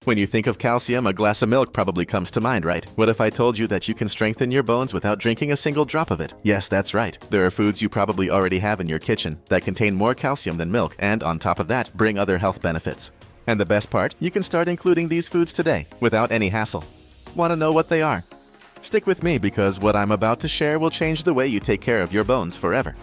When you think of calcium, a glass of milk probably comes to mind, right? What if I told you that you can strengthen your bones without drinking a single drop of it? Yes, that's right. There are foods you probably already have in your kitchen that contain more calcium than milk and, on top of that, bring other health benefits. And the best part, you can start including these foods today without any hassle. Want to know what they are? Stick with me because what I'm about to share will change the way you take care of your bones forever.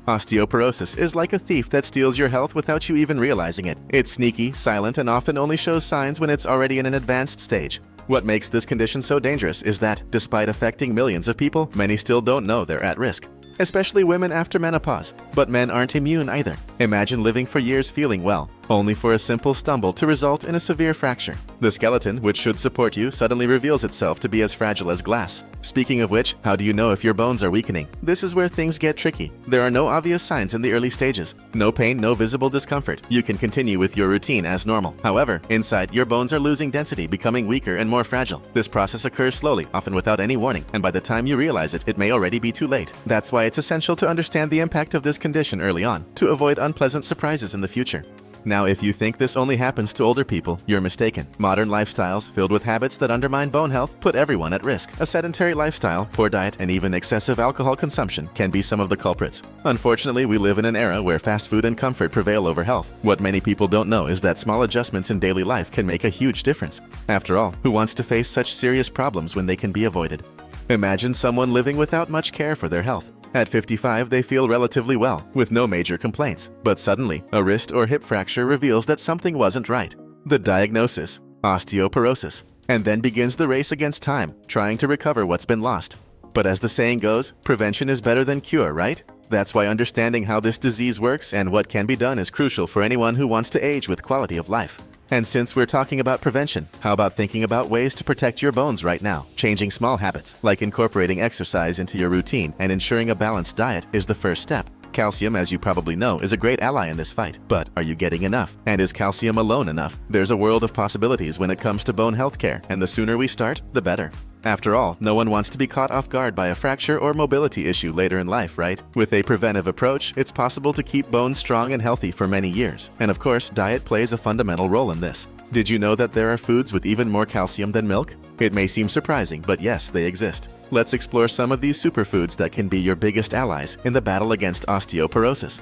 Osteoporosis is like a thief that steals your health without you even realizing it. It's sneaky, silent, and often only shows signs when it's already in an advanced stage. What makes this condition so dangerous is that, despite affecting millions of people, many still don't know they're at risk. Especially women after menopause. But men aren't immune either. Imagine living for years feeling well, only for a simple stumble to result in a severe fracture. The skeleton, which should support you, suddenly reveals itself to be as fragile as glass. Speaking of which, how do you know if your bones are weakening? This is where things get tricky. There are no obvious signs in the early stages. No pain, no visible discomfort. You can continue with your routine as normal. However, inside, your bones are losing density, becoming weaker and more fragile. This process occurs slowly, often without any warning, and by the time you realize it, it may already be too late. That's why it's essential to understand the impact of this condition early on, to avoid unpleasant surprises in the future. Now, if you think this only happens to older people, you're mistaken. Modern lifestyles filled with habits that undermine bone health put everyone at risk. A sedentary lifestyle, poor diet, and even excessive alcohol consumption can be some of the culprits. Unfortunately, we live in an era where fast food and comfort prevail over health. What many people don't know is that small adjustments in daily life can make a huge difference. After all, who wants to face such serious problems when they can be avoided? Imagine someone living without much care for their health. At 55, they feel relatively well, with no major complaints. But suddenly, a wrist or hip fracture reveals that something wasn't right. The diagnosis: osteoporosis. And then begins the race against time, trying to recover what's been lost. But as the saying goes, prevention is better than cure, right? That's why understanding how this disease works and what can be done is crucial for anyone who wants to age with quality of life. And since we're talking about prevention, how about thinking about ways to protect your bones right now? Changing small habits, like incorporating exercise into your routine and ensuring a balanced diet, is the first step. Calcium, as you probably know, is a great ally in this fight. But are you getting enough? And is calcium alone enough? There's a world of possibilities when it comes to bone health care, and the sooner we start, the better. After all, no one wants to be caught off guard by a fracture or mobility issue later in life, right? With a preventive approach, it's possible to keep bones strong and healthy for many years. And of course, diet plays a fundamental role in this. Did you know that there are foods with even more calcium than milk? It may seem surprising, but yes, they exist. Let's explore some of these superfoods that can be your biggest allies in the battle against osteoporosis.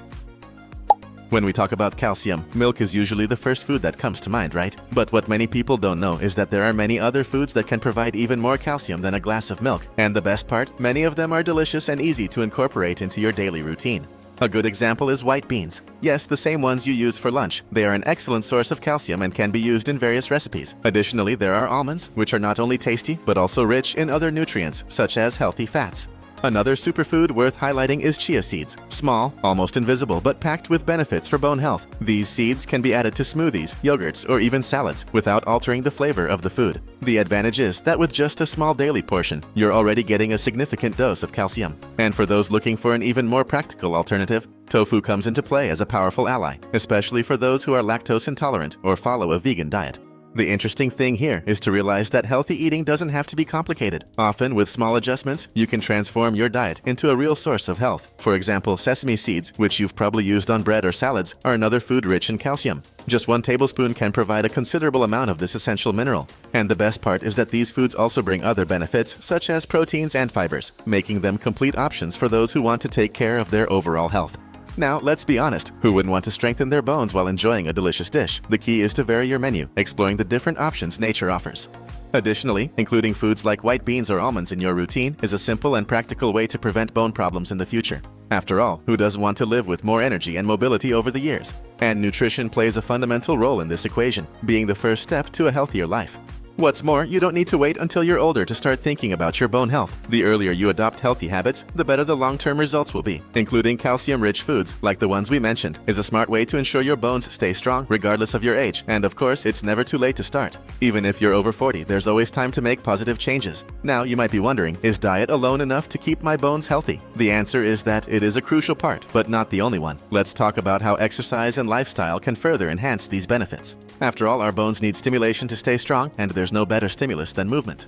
When we talk about calcium, milk is usually the first food that comes to mind, right? But what many people don't know is that there are many other foods that can provide even more calcium than a glass of milk. And the best part, many of them are delicious and easy to incorporate into your daily routine. A good example is white beans. Yes, the same ones you use for lunch. They are an excellent source of calcium and can be used in various recipes. Additionally, there are almonds, which are not only tasty, but also rich in other nutrients, such as healthy fats. Another superfood worth highlighting is chia seeds. Small, almost invisible, but packed with benefits for bone health. These seeds can be added to smoothies, yogurts, or even salads without altering the flavor of the food. The advantage is that with just a small daily portion, you're already getting a significant dose of calcium. And for those looking for an even more practical alternative, tofu comes into play as a powerful ally, especially for those who are lactose intolerant or follow a vegan diet. The interesting thing here is to realize that healthy eating doesn't have to be complicated. Often, with small adjustments, you can transform your diet into a real source of health. For example, sesame seeds, which you've probably used on bread or salads, are another food rich in calcium. Just 1 tablespoon can provide a considerable amount of this essential mineral. And the best part is that these foods also bring other benefits, such as proteins and fibers, making them complete options for those who want to take care of their overall health. Now, let's be honest, who wouldn't want to strengthen their bones while enjoying a delicious dish? The key is to vary your menu, exploring the different options nature offers. Additionally, including foods like white beans or almonds in your routine is a simple and practical way to prevent bone problems in the future. After all, who doesn't want to live with more energy and mobility over the years? And nutrition plays a fundamental role in this equation, being the first step to a healthier life. What's more, you don't need to wait until you're older to start thinking about your bone health. The earlier you adopt healthy habits, the better the long-term results will be. Including calcium-rich foods, like the ones we mentioned, is a smart way to ensure your bones stay strong regardless of your age. And of course, it's never too late to start. Even if you're over 40, there's always time to make positive changes. Now, you might be wondering, is diet alone enough to keep my bones healthy? The answer is that it is a crucial part, but not the only one. Let's talk about how exercise and lifestyle can further enhance these benefits. After all, our bones need stimulation to stay strong, and there's no better stimulus than movement.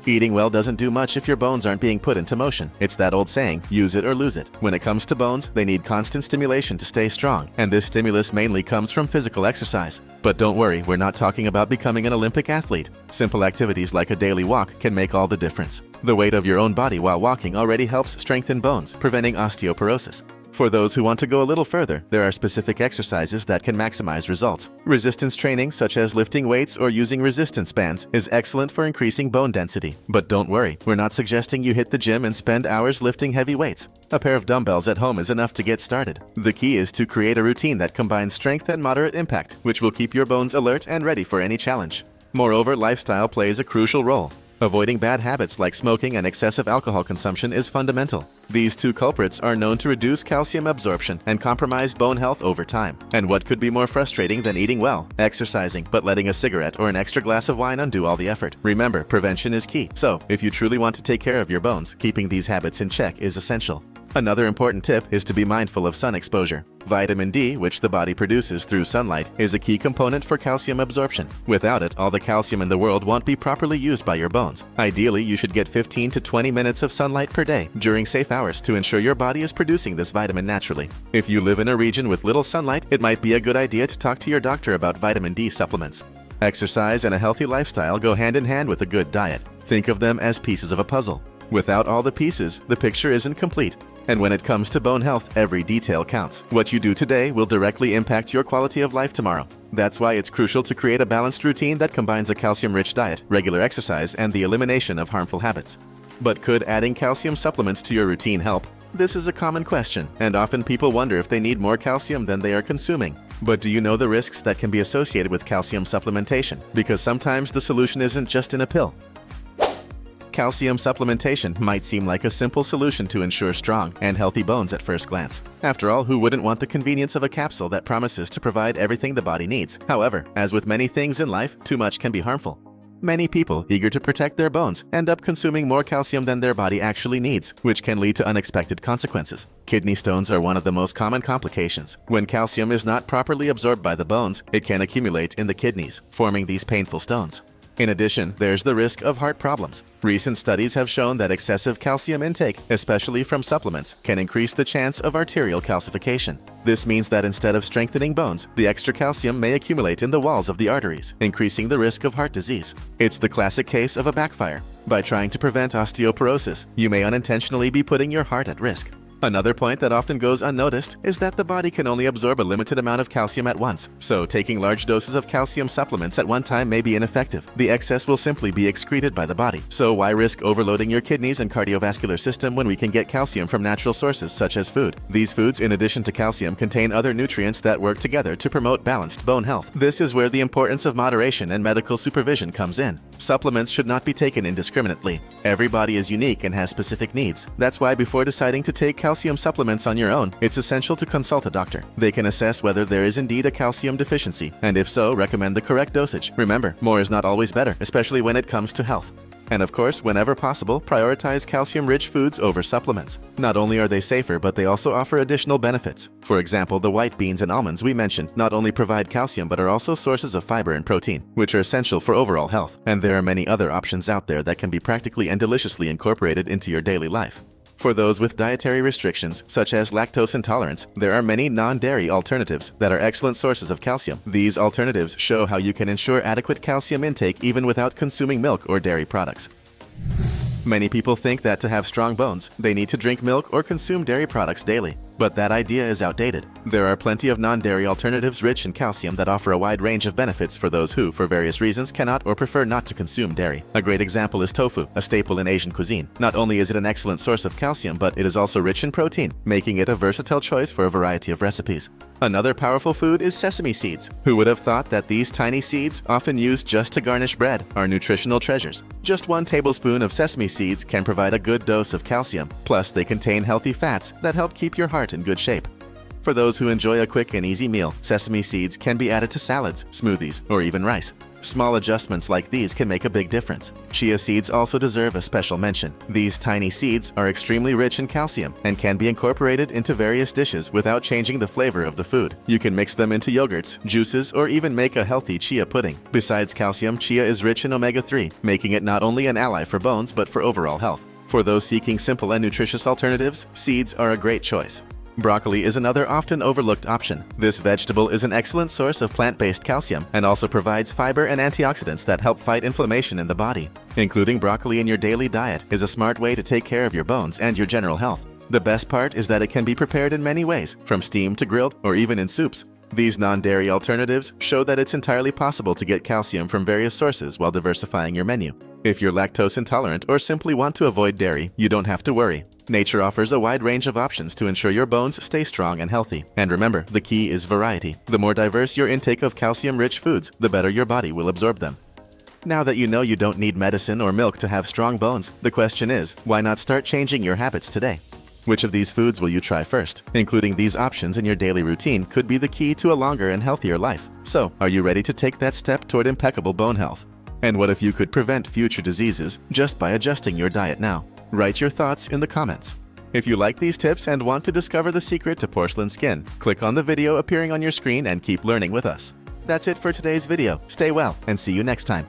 Eating well doesn't do much if your bones aren't being put into motion. It's that old saying, use it or lose it. When it comes to bones, they need constant stimulation to stay strong, and this stimulus mainly comes from physical exercise. But don't worry, we're not talking about becoming an Olympic athlete. Simple activities like a daily walk can make all the difference. The weight of your own body while walking already helps strengthen bones, preventing osteoporosis. For those who want to go a little further, there are specific exercises that can maximize results. Resistance training, such as lifting weights or using resistance bands, is excellent for increasing bone density. But don't worry, we're not suggesting you hit the gym and spend hours lifting heavy weights. A pair of dumbbells at home is enough to get started. The key is to create a routine that combines strength and moderate impact, which will keep your bones alert and ready for any challenge. Moreover, lifestyle plays a crucial role. Avoiding bad habits like smoking and excessive alcohol consumption is fundamental. These two culprits are known to reduce calcium absorption and compromise bone health over time. And what could be more frustrating than eating well, exercising, but letting a cigarette or an extra glass of wine undo all the effort? Remember, prevention is key. So, if you truly want to take care of your bones, keeping these habits in check is essential. Another important tip is to be mindful of sun exposure. Vitamin D, which the body produces through sunlight, is a key component for calcium absorption. Without it, all the calcium in the world won't be properly used by your bones. Ideally, you should get 15 to 20 minutes of sunlight per day during safe hours to ensure your body is producing this vitamin naturally. If you live in a region with little sunlight, it might be a good idea to talk to your doctor about vitamin D supplements. Exercise and a healthy lifestyle go hand in hand with a good diet. Think of them as pieces of a puzzle. Without all the pieces, the picture isn't complete. And when it comes to bone health, every detail counts. What you do today will directly impact your quality of life tomorrow. That's why it's crucial to create a balanced routine that combines a calcium-rich diet, regular exercise, and the elimination of harmful habits. But could adding calcium supplements to your routine help? This is a common question, and often people wonder if they need more calcium than they are consuming. But do you know the risks that can be associated with calcium supplementation? Because sometimes the solution isn't just in a pill. Calcium supplementation might seem like a simple solution to ensure strong and healthy bones at first glance. After all, who wouldn't want the convenience of a capsule that promises to provide everything the body needs? However, as with many things in life, too much can be harmful. Many people, eager to protect their bones, end up consuming more calcium than their body actually needs, which can lead to unexpected consequences. Kidney stones are one of the most common complications. When calcium is not properly absorbed by the bones, it can accumulate in the kidneys, forming these painful stones. In addition, there's the risk of heart problems. Recent studies have shown that excessive calcium intake, especially from supplements, can increase the chance of arterial calcification. This means that instead of strengthening bones, the extra calcium may accumulate in the walls of the arteries, increasing the risk of heart disease. It's the classic case of a backfire. By trying to prevent osteoporosis, you may unintentionally be putting your heart at risk. Another point that often goes unnoticed is that the body can only absorb a limited amount of calcium at once, so taking large doses of calcium supplements at one time may be ineffective. The excess will simply be excreted by the body. So why risk overloading your kidneys and cardiovascular system when we can get calcium from natural sources such as food? These foods, in addition to calcium, contain other nutrients that work together to promote balanced bone health. This is where the importance of moderation and medical supervision comes in. Supplements should not be taken indiscriminately. Every body is unique and has specific needs. That's why before deciding to take calcium supplements on your own, it's essential to consult a doctor. They can assess whether there is indeed a calcium deficiency, and if so, recommend the correct dosage. Remember, more is not always better, especially when it comes to health. And of course, whenever possible, prioritize calcium-rich foods over supplements. Not only are they safer, but they also offer additional benefits. For example, the white beans and almonds we mentioned not only provide calcium but are also sources of fiber and protein, which are essential for overall health. And there are many other options out there that can be practically and deliciously incorporated into your daily life. For those with dietary restrictions, such as lactose intolerance, there are many non-dairy alternatives that are excellent sources of calcium. These alternatives show how you can ensure adequate calcium intake even without consuming milk or dairy products. Many people think that to have strong bones, they need to drink milk or consume dairy products daily. But that idea is outdated. There are plenty of non-dairy alternatives rich in calcium that offer a wide range of benefits for those who, for various reasons, cannot or prefer not to consume dairy. A great example is tofu, a staple in Asian cuisine. Not only is it an excellent source of calcium, but it is also rich in protein, making it a versatile choice for a variety of recipes. Another powerful food is sesame seeds. Who would have thought that these tiny seeds, often used just to garnish bread, are nutritional treasures? Just 1 tablespoon of sesame seeds can provide a good dose of calcium. Plus, they contain healthy fats that help keep your heart in good shape. For those who enjoy a quick and easy meal, sesame seeds can be added to salads, smoothies, or even rice. Small adjustments like these can make a big difference. Chia seeds also deserve a special mention. These tiny seeds are extremely rich in calcium and can be incorporated into various dishes without changing the flavor of the food. You can mix them into yogurts, juices, or even make a healthy chia pudding. Besides calcium, chia is rich in omega-3, making it not only an ally for bones but for overall health. For those seeking simple and nutritious alternatives, seeds are a great choice. Broccoli is another often overlooked option. This vegetable is an excellent source of plant-based calcium and also provides fiber and antioxidants that help fight inflammation in the body. Including broccoli in your daily diet is a smart way to take care of your bones and your general health. The best part is that it can be prepared in many ways, from steamed to grilled or even in soups. These non-dairy alternatives show that it's entirely possible to get calcium from various sources while diversifying your menu. If you're lactose intolerant or simply want to avoid dairy, you don't have to worry. Nature offers a wide range of options to ensure your bones stay strong and healthy. And remember, the key is variety. The more diverse your intake of calcium-rich foods, the better your body will absorb them. Now that you know you don't need medicine or milk to have strong bones, the question is, why not start changing your habits today? Which of these foods will you try first? Including these options in your daily routine could be the key to a longer and healthier life. So, are you ready to take that step toward impeccable bone health? And what if you could prevent future diseases just by adjusting your diet now? Write your thoughts in the comments. If you like these tips and want to discover the secret to porcelain skin, click on the video appearing on your screen and keep learning with us. That's it for today's video. Stay well and see you next time.